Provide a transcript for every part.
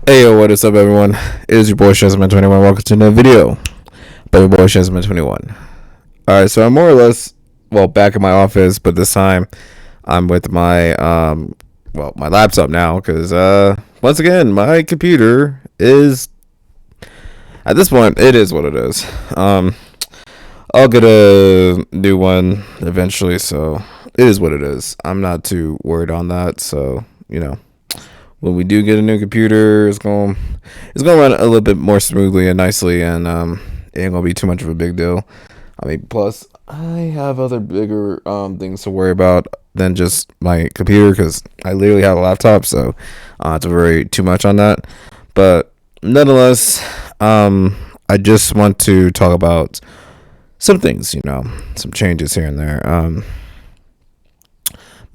Hey yo, what is up everyone? It is your boy Shazman21. Welcome to another video by your boy Shazman21. Alright, so I'm more or less back in my office, but this time I'm with my my laptop now because once again my computer is at this point it is what it is. I'll get a new one eventually, so it is what it is. I'm not too worried on that, so when we do get a new computer, it's gonna run a little bit more smoothly and nicely, and it ain't gonna be too much of a big deal. I mean, plus I have other bigger things to worry about than just my computer because I literally have a laptop, so to worry too much on that. But nonetheless, I just want to talk about some things, some changes here and there.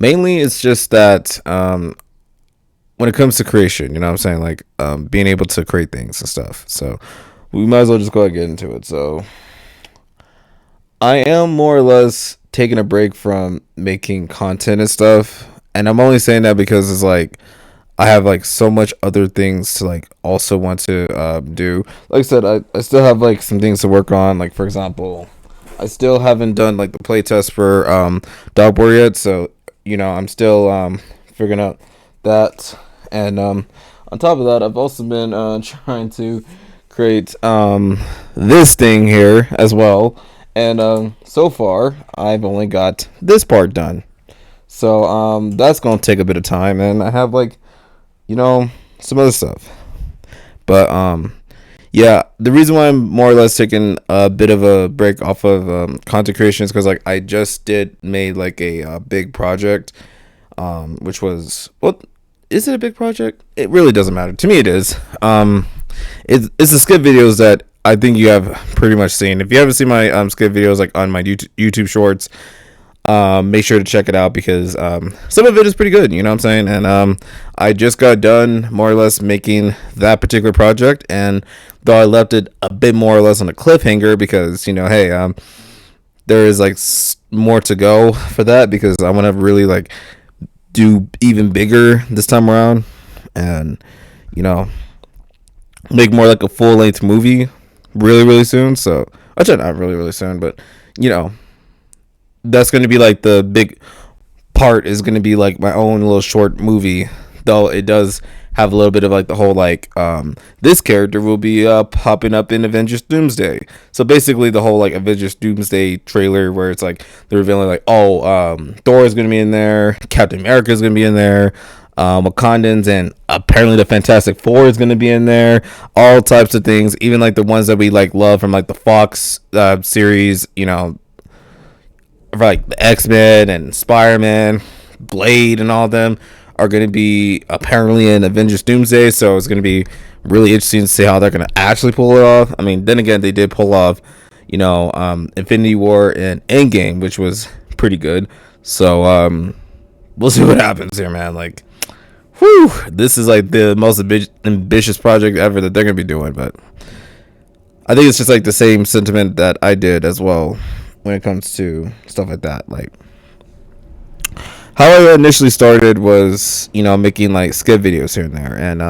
Mainly, it's just that when it comes to creation, what I'm saying, like being able to create things and stuff. So we might as well just go ahead and get into it. So I am more or less taking a break from making content and stuff, and I'm only saying that because it's like I have like so much other things to like also want to do. Like I said, I still have like some things to work on. Like for example, I still haven't done like the playtest for Dog War yet, so I'm still figuring out that. And on top of that, I've also been trying to create this thing here as well. And so far, I've only got this part done. So that's going to take a bit of time. And I have like, some other stuff. But yeah, the reason why I'm more or less taking a bit of a break off of content creation is because like I just made like a big project, which was is it a big project? It really doesn't matter. To me, it is. It's the skip videos that I think you have pretty much seen. If you haven't seen my skip videos like on my YouTube Shorts, make sure to check it out because some of it is pretty good. You know what I'm saying? And I just got done more or less making that particular project, and though I left it a bit more or less on a cliffhanger because hey, there is like more to go for that because I want to really like do even bigger this time around, and make more like a full-length movie really soon. So actually not really soon, but that's going to be like the big part is going to be like my own little short movie, though it does have a little bit of like the whole like this character will be popping up in Avengers Doomsday. So basically the whole like Avengers Doomsday trailer where it's like they're revealing like Thor is going to be in there, Captain America is going to be in there, Wakandans, and apparently the Fantastic Four is going to be in there, all types of things, even like the ones that we like love from like the Fox series, for like the X-Men and Spider-Man, Blade, and all of them are going to be apparently in Avengers Doomsday. So it's going to be really interesting to see how they're going to actually pull it off. I mean, then again, they did pull off, Infinity War and Endgame, which was pretty good. So we'll see what happens here, man. Like, whew, this is like the most ambitious project ever that they're going to be doing. But I think it's just like the same sentiment that I did as well when it comes to stuff like that. Like, how I initially started was, making like skit videos here and there, and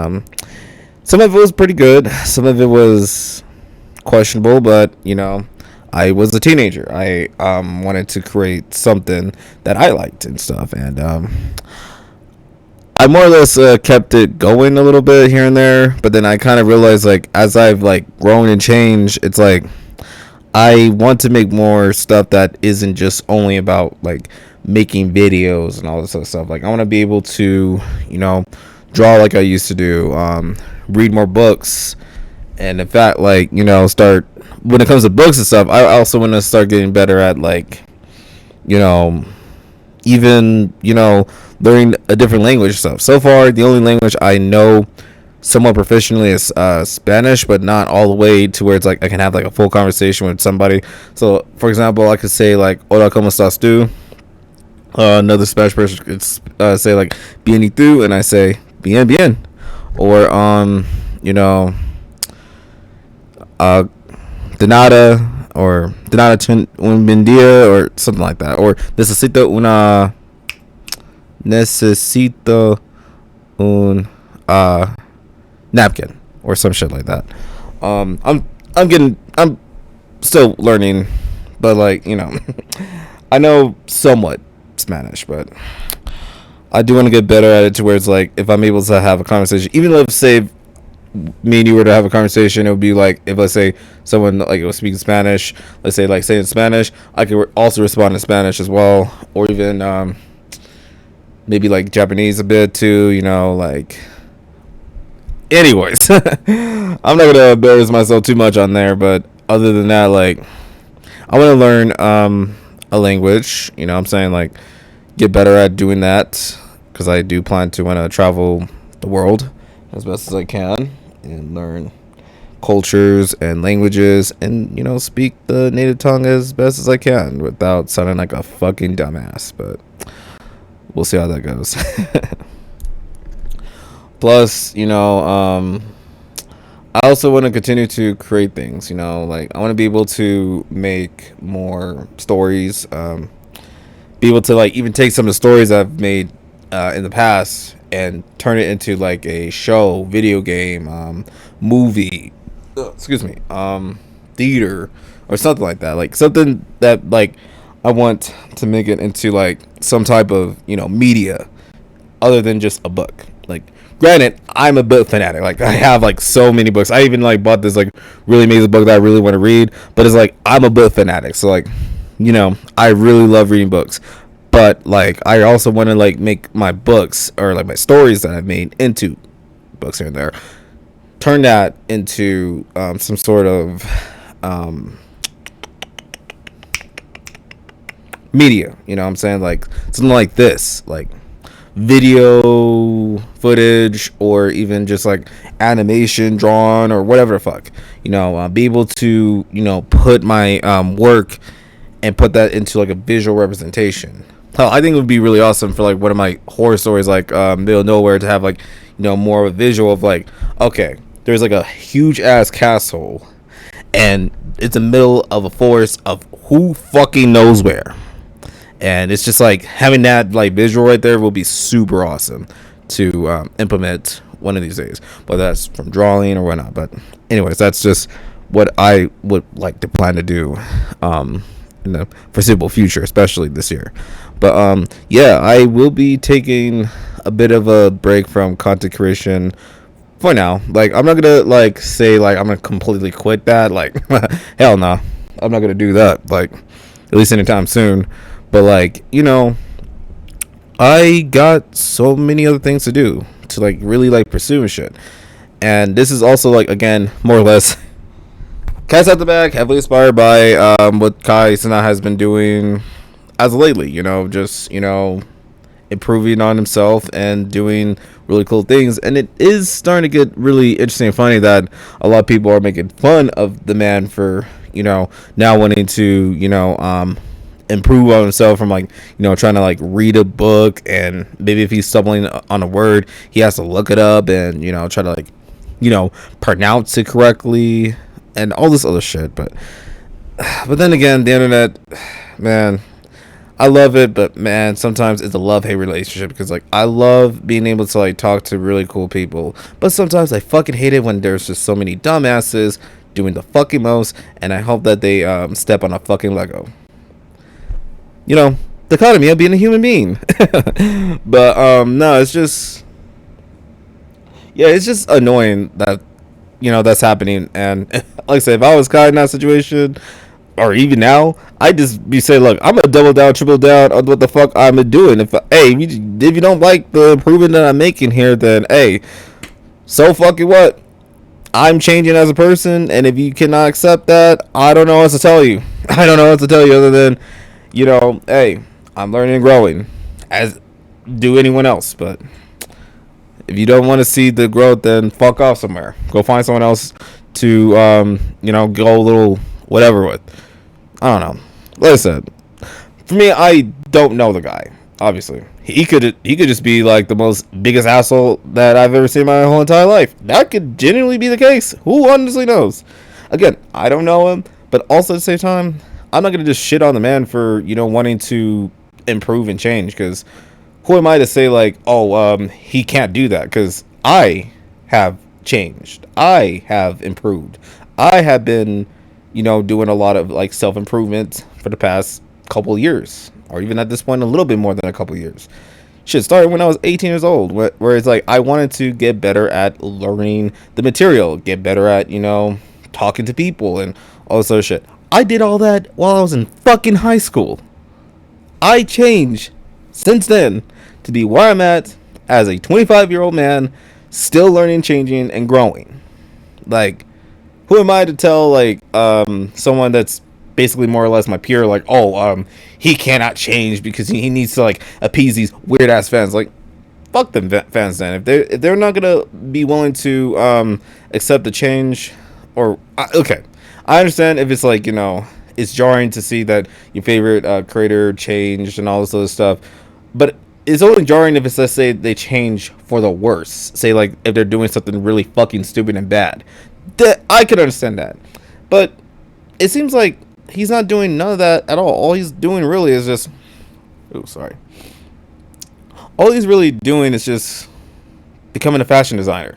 some of it was pretty good, some of it was questionable, but I was a teenager. I wanted to create something that I liked and stuff, and I more or less kept it going a little bit here and there, but then I kind of realized like as I've like grown and changed, it's like I want to make more stuff that isn't just only about like making videos and all this other stuff. Like I want to be able to draw like I used to do, read more books, and in fact like start when it comes to books and stuff. I also want to start getting better at like even learning a different language stuff. So far the only language I know somewhat proficiently is Spanish, but not all the way to where it's like I can have like a full conversation with somebody. So for example, I could say like hola, como estás tú. Another Spanish person could say like bien y tú, and I say bien, or de nada, or de nada un buen día, or something like that, or necesito un napkin or some shit like that. I'm still learning, but like, I know somewhat Spanish, but I do want to get better at it to where it's like if I'm able to have a conversation, even if say me and you were to have a conversation, it would be like if let's say someone like was speaking Spanish, let's say like saying Spanish, I could also respond in Spanish as well, or even maybe like Japanese a bit too, like. Anyways, I'm not gonna embarrass myself too much on there, but other than that, like I want to learn a language. What I'm saying, like get better at doing that because I do plan to want to travel the world as best as I can and learn cultures and languages and speak the native tongue as best as I can without sounding like a fucking dumbass. But we'll see how that goes. Plus, I also want to continue to create things, like I want to be able to make more stories, be able to like even take some of the stories I've made in the past and turn it into like a show, video game, movie, theater or something like that. Like something that like I want to make it into like some type of, media other than just a book. Like granted, I'm a book fanatic. Like I have like so many books. I even like bought this like really amazing book that I really want to read. But it's like I'm a book fanatic. So like, I really love reading books. But like I also want to like make my books or like my stories that I've made into books here and there. Turn that into some sort of media. You know what I'm saying? Like something like this. Like video footage or even just like animation drawn or whatever the fuck, be able to put my work and put that into like a visual representation. Hell, I think it would be really awesome for like one of my horror stories like Middle of Nowhere to have like more of a visual of like, okay, there's like a huge ass castle and it's the middle of a forest of who fucking knows where. And it's just like having that like visual right there will be super awesome to implement one of these days, whether that's from drawing or whatnot. But anyways, that's just what I would like to plan to do in the foreseeable future, especially this year. But yeah, I will be taking a bit of a break from content creation for now. Like I'm not gonna like say like I'm gonna completely quit that. Like hell no, I'm not gonna do that. Like at least anytime soon. But like, I got so many other things to do to like really like pursue and shit. And this is also like, again, more or less Cats at the Back, heavily inspired by what Kai Cenat has been doing as of lately, just, improving on himself and doing really cool things. And it is starting to get really interesting and funny that a lot of people are making fun of the man for, now wanting to, improve on himself from like trying to like read a book and maybe if he's stumbling on a word he has to look it up and try to like pronounce it correctly and all this other shit. But then again, the internet, man, I love it, but man, sometimes it's a love-hate relationship because like I love being able to like talk to really cool people, but sometimes I fucking hate it when there's just so many dumbasses doing the fucking most, and I hope that they step on a fucking Lego. The economy of being a human being. But no, it's just annoying that that's happening. And like I said, if I was Kai in that situation or even now, I'd just be saying, look, I'm gonna double down, triple down on what the fuck I'm doing. If you don't like the improvement that I'm making here, then hey, so fucking what, I'm changing as a person, and if you cannot accept that, I don't know what to tell you. Other than hey, I'm learning and growing, as do anyone else. But if you don't want to see the growth, then fuck off somewhere. Go find someone else to, go a little whatever with. I don't know. Like I said, for me, I don't know the guy. Obviously, he could just be like the most biggest asshole that I've ever seen in my whole entire life. That could genuinely be the case. Who honestly knows? Again, I don't know him, but also at the same time, I'm not going to just shit on the man for, wanting to improve and change, because who am I to say like, he can't do that? Because I have changed. I have improved. I have been, doing a lot of like self improvement for the past couple years, or even at this point, a little bit more than a couple years. Shit started when I was 18 years old, where it's like I wanted to get better at learning the material, get better at, talking to people and all this other shit. I did all that while I was in fucking high school. I changed since then to be where I'm at as a 25-year-old man, still learning, changing, and growing. Like, who am I to tell, like, someone that's basically more or less my peer, like, he cannot change because he needs to, like, appease these weird ass fans. Like, fuck them fans then. If they're not gonna be willing to accept the change, or okay, I understand if it's like, it's jarring to see that your favorite creator changed and all this other stuff, but it's only jarring if it's, let's say, they change for the worse. Say, like, if they're doing something really fucking stupid and bad, that I could understand that. But it seems like he's not doing none of that at all. All he's doing really is just, all he's really doing is just becoming a fashion designer.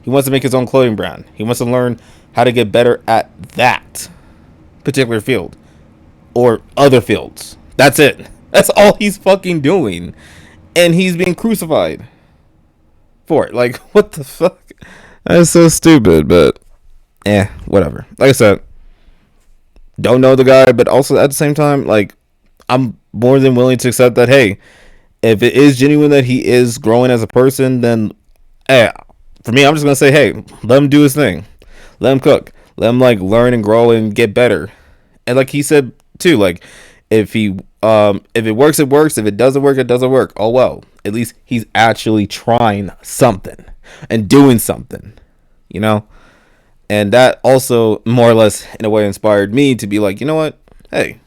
He wants to make his own clothing brand. He wants to learn how to get better at that particular field or other fields. That's it. That's all he's fucking doing. And he's being crucified for it. Like, what the fuck? That's so stupid, but whatever. Like I said, don't know the guy, but also at the same time, like, I'm more than willing to accept that, hey, if it is genuine that he is growing as a person, then for me, I'm just gonna say, hey, let him do his thing. Let him cook. Let him, like, learn and grow and get better. And like he said too, like, if it works, it works. If it doesn't work, it doesn't work. Oh well. At least he's actually trying something and doing something, And that also more or less in a way inspired me to be like, you know what? Hey,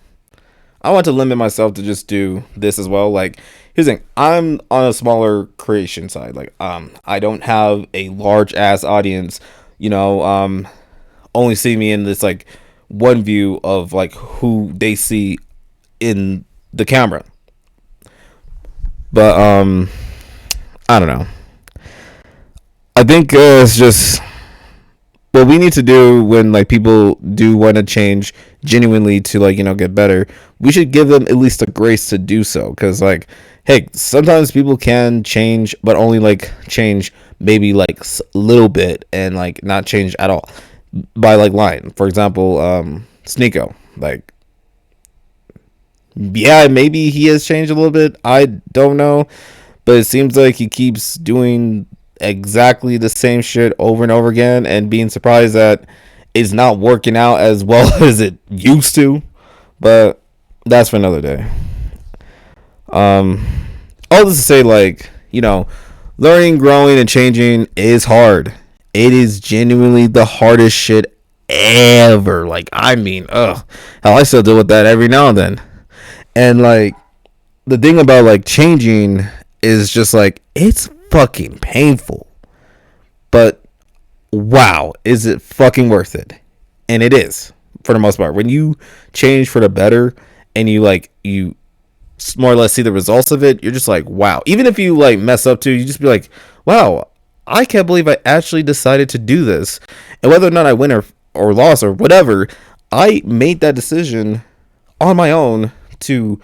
I want to limit myself to just do this as well. Like, here's the thing, I'm on a smaller creation side. Like, I don't have a large ass audience, only see me in this like one view of like who they see in the camera. But I don't know. I think it's just what we need to do when like people do want to change genuinely to like get better. We should give them at least a grace to do so, because like, hey, sometimes people can change, but only like change maybe like a little bit and like not change at all by like lying. For example, Sneeko, like, yeah, maybe he has changed a little bit. I don't know, but it seems like he keeps doing exactly the same shit over and over again and being surprised that it's not working out as well as it used to. But that's for another day. All this to say, like, learning, growing, and changing is hard. It is genuinely the hardest shit ever. Like, I mean, hell, I still deal with that every now and then. And like, the thing about like changing is just like, it's fucking painful, but wow, is it fucking worth it? And it is, for the most part. When you change for the better and you more or less see the results of it, you're just like, wow. Even if you like mess up too, you just be like, wow, I can't believe I actually decided to do this. And whether or not I win or lost or whatever, I made that decision on my own to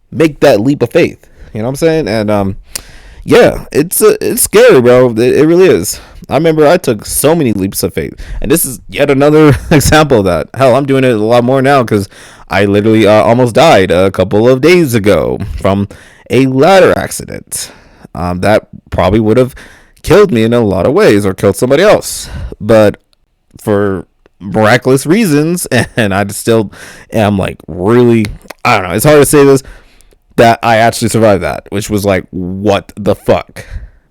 make that leap of faith. You know what I'm saying? And yeah, it's scary, bro. It really is. I remember I took so many leaps of faith, and this is yet another example of that. Hell, I'm doing it a lot more now because I literally almost died a couple of days ago from a ladder accident. That probably would have killed me in a lot of ways, or killed somebody else, but for miraculous reasons, and I still am like, really, I don't know, it's hard to say this, that I actually survived that, which was like, what the fuck.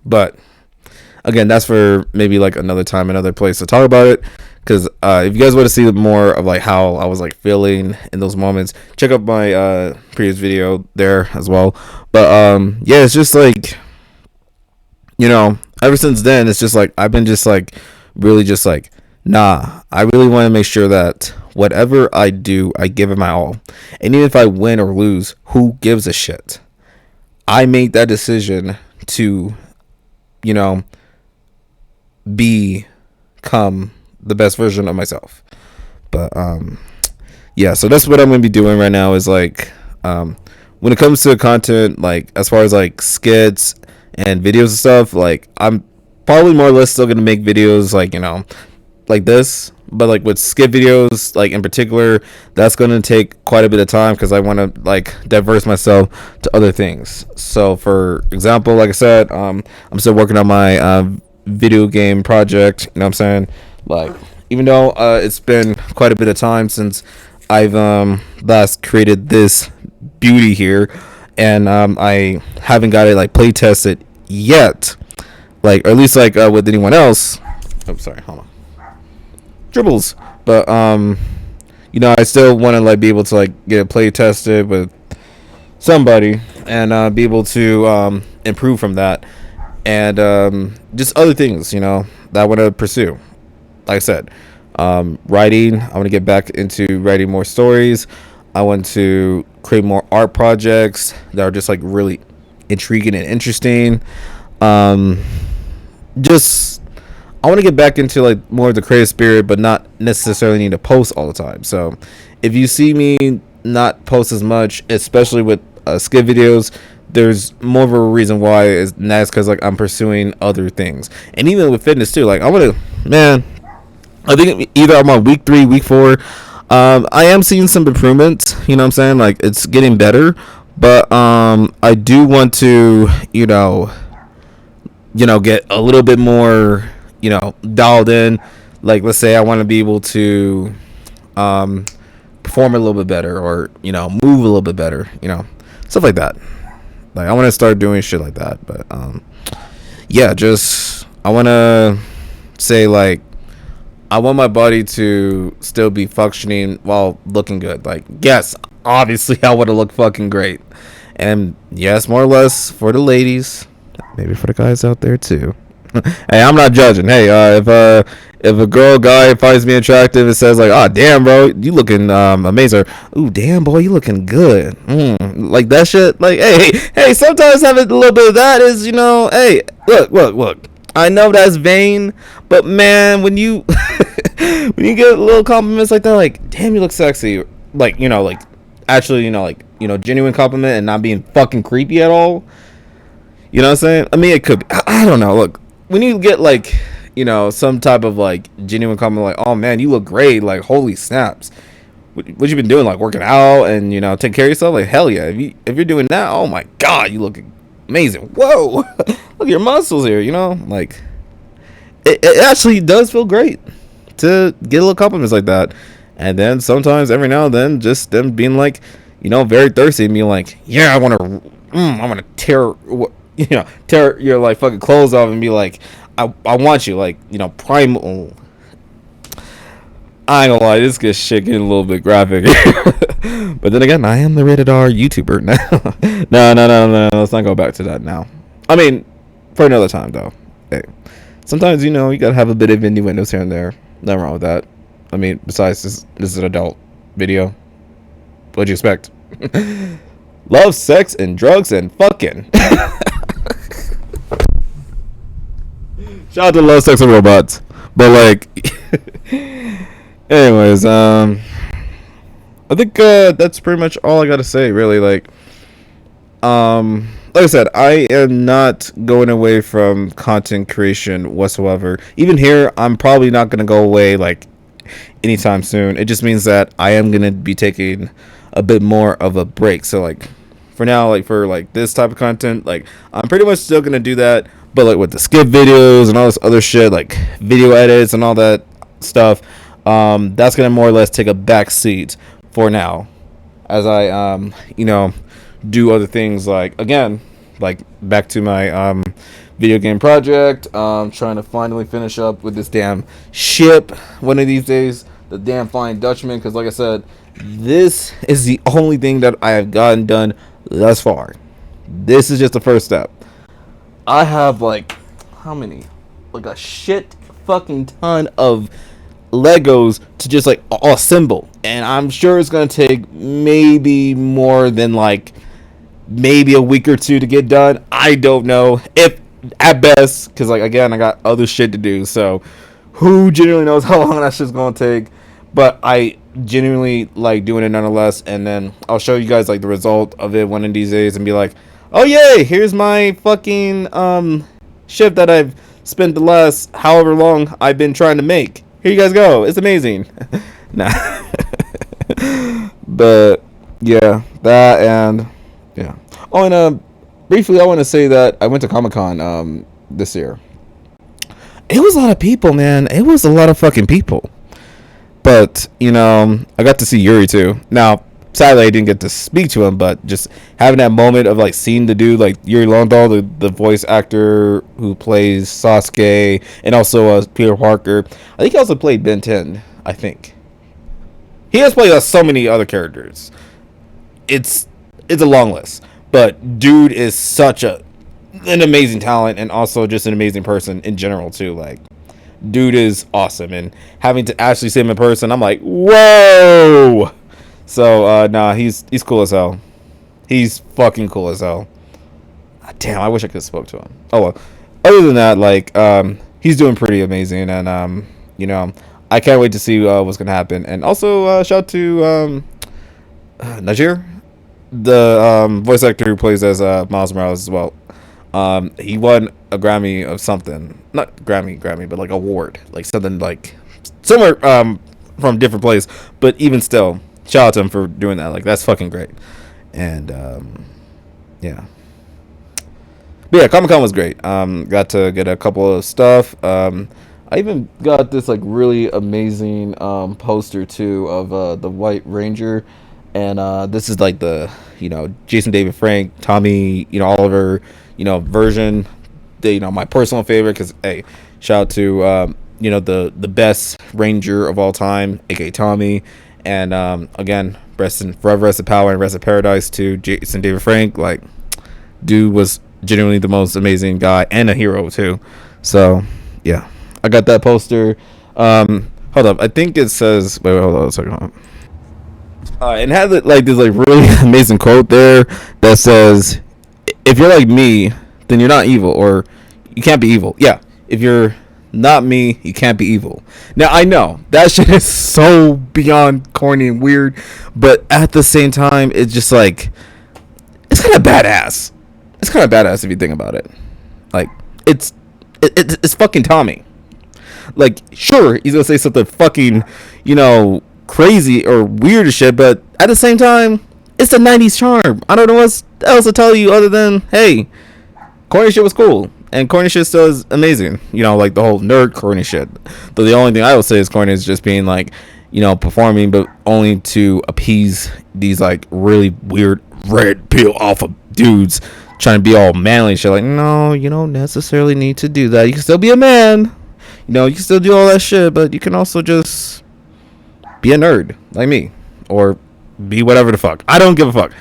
But again, that's for maybe like another time, another place to talk about it, because if you guys want to see more of like how I was like feeling in those moments, check out my previous video there as well. But yeah, it's just like, ever since then, it's just like I've been just like really just like, nah, I really want to make sure that whatever I do, I give it my all. And even if I win or lose, who gives a shit? I made that decision to, become the best version of myself. But yeah, so that's what I'm gonna be doing right now. Is like when it comes to content, like as far as like skits and videos and stuff, like I'm probably more or less still gonna make videos like like this, but like with skit videos, like in particular, that's gonna take quite a bit of time because I want to like diverse myself to other things. So for example, like I said, I'm still working on my video game project. You know what I'm saying? Like even though it's been quite a bit of time since I've last created this beauty here, and I haven't got it like play tested yet, like or at least like with anyone else. I'm sorry, hold on. Dribbles, but I still want to like be able to like get it play tested with somebody and be able to improve from that, and just other things that I want to pursue. Like I said, writing. I want to get back into writing more stories. I want to create more art projects that are just like really intriguing and interesting. Just I want to get back into like more of the creative spirit, but not necessarily need to post all the time. So if you see me not post as much, especially with skit videos, there's more of a reason why, and that's because like I'm pursuing other things, and even with fitness too. Like I want to, man. I think either I'm on week 3, week 4. I am seeing some improvements. You know what I'm saying? Like it's getting better, but I do want to, get a little bit more, dialed in. Like let's say I want to be able to perform a little bit better, or move a little bit better. Stuff like that. Like I want to start doing shit like that. But yeah, just I want to say like, I want my body to still be functioning while looking good. Like, yes, obviously I want to look fucking great. And yes, more or less for the ladies, maybe for the guys out there too. Hey, I'm not judging. Hey, if a guy finds me attractive and says like, "Oh, damn, bro, you looking amazing." Ooh, damn, boy, you looking good. Like that shit. Like, hey, sometimes having a little bit of that is, hey, look. I know that's vain, but man, when you when you get little compliments like that, like, damn, you look sexy, like, like actually, genuine compliment and not being fucking creepy at all. You know what I'm saying? I mean, it could be, I don't know. Look, when you get like, some type of like genuine compliment, like, oh man, you look great, like, holy snaps. What you been doing? Like working out and take care of yourself? Like, hell yeah. If you're doing that, oh my god, you look amazing. Whoa. Look at your muscles here, like it actually does feel great to get little compliments like that. And then sometimes every now and then just them being like, very thirsty and being like, yeah, I want to tear your like fucking clothes off and be like, I want you, like, primal. I ain't gonna lie, this gets shit getting a little bit graphic. But then again, I am the rated R YouTuber now. No, let's not go back to that now. I mean, for another time though. Hey, sometimes you gotta have a bit of innuendos here and there. Nothing wrong with that. I mean, besides this is an adult video. What'd you expect? Love, sex, and drugs and fucking. Shout out to Love, Sex, and Robots. But like, anyways, I think that's pretty much all I gotta say. Really, like I said, I am not going away from content creation whatsoever. Even here, I'm probably not gonna go away like anytime soon. It just means that I am gonna be taking a bit more of a break. So like, for now, like for like this type of content, like I'm pretty much still gonna do that, but like with the skip videos and all this other shit, like video edits and all that stuff, that's gonna more or less take a back seat for now, as I do other things, like again, like back to my video game project, trying to finally finish up with this damn ship one of these days, the damn Flying Dutchman, because like I said, this is the only thing that I have gotten done thus far. This is just the first step. I have like how many, like a shit fucking ton of Legos to just like assemble, and I'm sure it's gonna take maybe more than like maybe a week or two to get done. I don't know. If at best, because like again, I got other shit to do. So who genuinely knows how long that shit's gonna take? But I genuinely like doing it nonetheless. And then I'll show you guys like the result of it one of these days and be like, oh yay, here's my fucking ship that I've spent the last however long I've been trying to make. Here you guys go. It's amazing. Nah. But yeah, that and yeah. Oh, and briefly, I want to say that I went to Comic-Con this year. It was a lot of people, man. It was a lot of fucking people. But, you know, I got to see Yuri too. Now, sadly, I didn't get to speak to him, but just having that moment of like seeing the dude, like Yuri Lowenthal, the voice actor who plays Sasuke, and also Peter Parker. I think he also played Ben 10, I think. He has played so many other characters. It's a long list. But dude is such an amazing talent, and also just an amazing person in general too. Like, dude is awesome, and having to actually see him in person, I'm like, whoa. So nah, he's cool as hell. He's fucking cool as hell. Damn, I wish I could have spoke to him. Oh well. Other than that, like he's doing pretty amazing, and you know, I can't wait to see what's gonna happen. And also shout out to Najir, the voice actor who plays as Miles Morales as well. He won a Grammy of something, not Grammy, but like award, like something like somewhere from different place. But even still, shout out to him for doing that. Like, that's fucking great. And yeah. But yeah, Comic-Con was great. Got to get a couple of stuff. I even got this like really amazing poster too of the White Ranger. And this is like the, you know, Jason David Frank, Tommy, you know, Oliver, you know, version. You know, my personal favorite, because hey, shout out to you know, the best Ranger of all time, aka Tommy. And again, forever rest in power and rest in paradise to Jason David Frank. Like, dude was genuinely the most amazing guy and a hero too. So yeah, I got that poster. Hold up, I think it says, wait, hold on a second. And had like this like really amazing quote there that says, if you're like me, then you're not evil, or you can't be evil. Yeah, if you're not me, you can't be evil. Now, I know that shit is so beyond corny and weird, but at the same time, it's just like, it's kind of badass. It's kind of badass if you think about it. Like, it's fucking Tommy. Like, sure, he's gonna say something fucking, you know, crazy or weird as shit, but at the same time, it's the 90s charm. I don't know what else to tell you other than, hey, corny shit was cool, and corny shit still is amazing. You know, like the whole nerd corny shit. Though the only thing I would say is corny is just being like, you know, performing, but only to appease these like really weird red pill alpha dudes trying to be all manly and shit. Like, no, you don't necessarily need to do that. You can still be a man. You know, you can still do all that shit, but you can also just be a nerd like me, or be whatever the fuck. I don't give a fuck.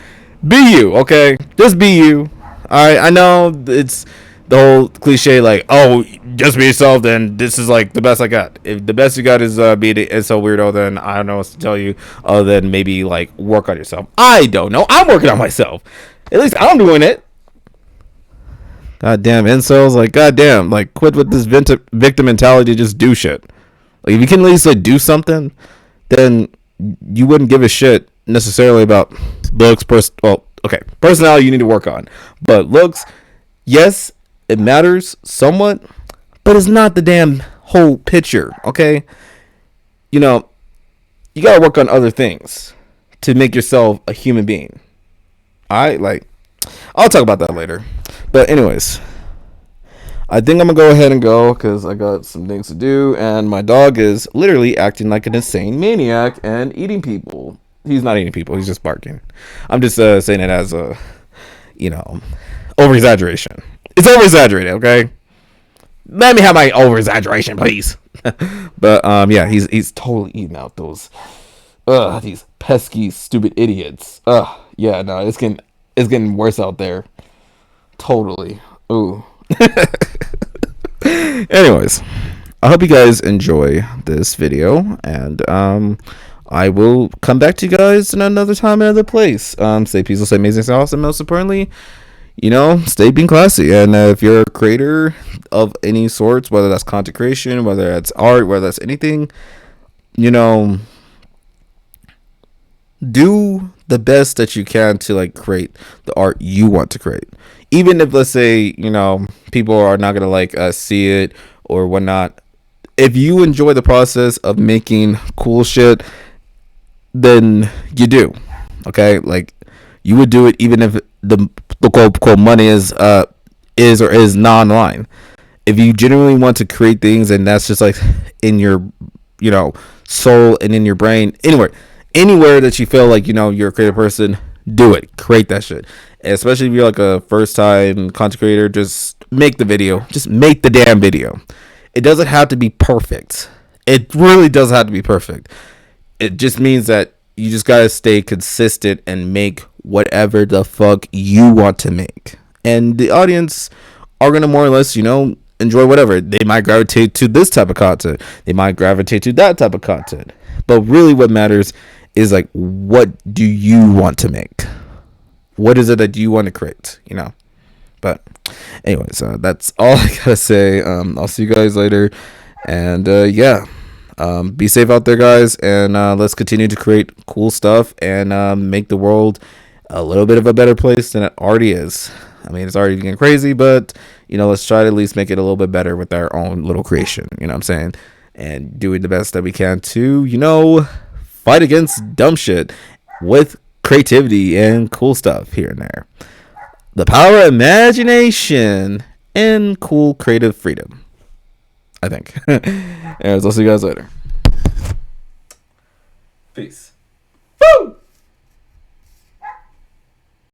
Be you, okay? Just be you. Alright, I know it's the whole cliche, like, oh, just be yourself, then this is like the best I got. If the best you got is being a so weirdo, then I don't know what to tell you other than maybe like work on yourself. I don't know. I'm working on myself. At least I'm doing it. Goddamn incels, like, goddamn, like, quit with this victim mentality. Just do shit. Like, if you can at least like do something, then you wouldn't give a shit necessarily about looks. Well, okay, personality you need to work on, but looks, yes, it matters somewhat, but it's not the damn whole picture. Okay, you know, you gotta work on other things to make yourself a human being. Alright, like, I'll talk about that later. But anyways, I think I'm gonna go ahead and go because I got some things to do, and my dog is literally acting like an insane maniac and eating people. He's not eating people, he's just barking. I'm just saying it as a, you know, over exaggeration. It's over exaggerated, okay? Let me have my over exaggeration, please. But yeah, he's totally eating out those these pesky stupid idiots. Yeah, no, it's getting worse out there. Totally. Ooh. Anyways, I hope you guys enjoy this video, and I will come back to you guys in another time, another place. Stay peaceful, stay amazing, stay awesome. Most importantly, stay being classy. And if you're a creator of any sorts, whether that's content creation, whether that's art, whether that's anything, you know, do the best that you can to like create the art you want to create. Even if, let's say, people are not gonna like see it or whatnot. If you enjoy the process of making cool shit, then you do. Okay, like you would do it even if the quote money is or is not online. If you genuinely want to create things and that's just like in your soul and in your brain, anywhere that you feel like you're a creative person, do it. Create that shit. And especially if you're like a first time content creator, just make the video. Just make the damn video. It doesn't have to be perfect. It really doesn't have to be perfect. It just means that you just gotta stay consistent and make whatever the fuck you want to make. And the audience are gonna more or less, enjoy whatever. They might gravitate to this type of content. They might gravitate to that type of content. But really what matters is like, what do you want to make? What is it that you want to create? But anyways, that's all I gotta say. I'll see you guys later. And yeah. Be safe out there, guys, and let's continue to create cool stuff and make the world a little bit of a better place than it already is. I mean, it's already getting crazy, but let's try to at least make it a little bit better with our own little creation. You know what I'm saying? And doing the best that we can to, fight against dumb shit with creativity and cool stuff here and there. The power of imagination and cool creative freedom, I think. Anyways, I'll see you guys later. Peace. Woo!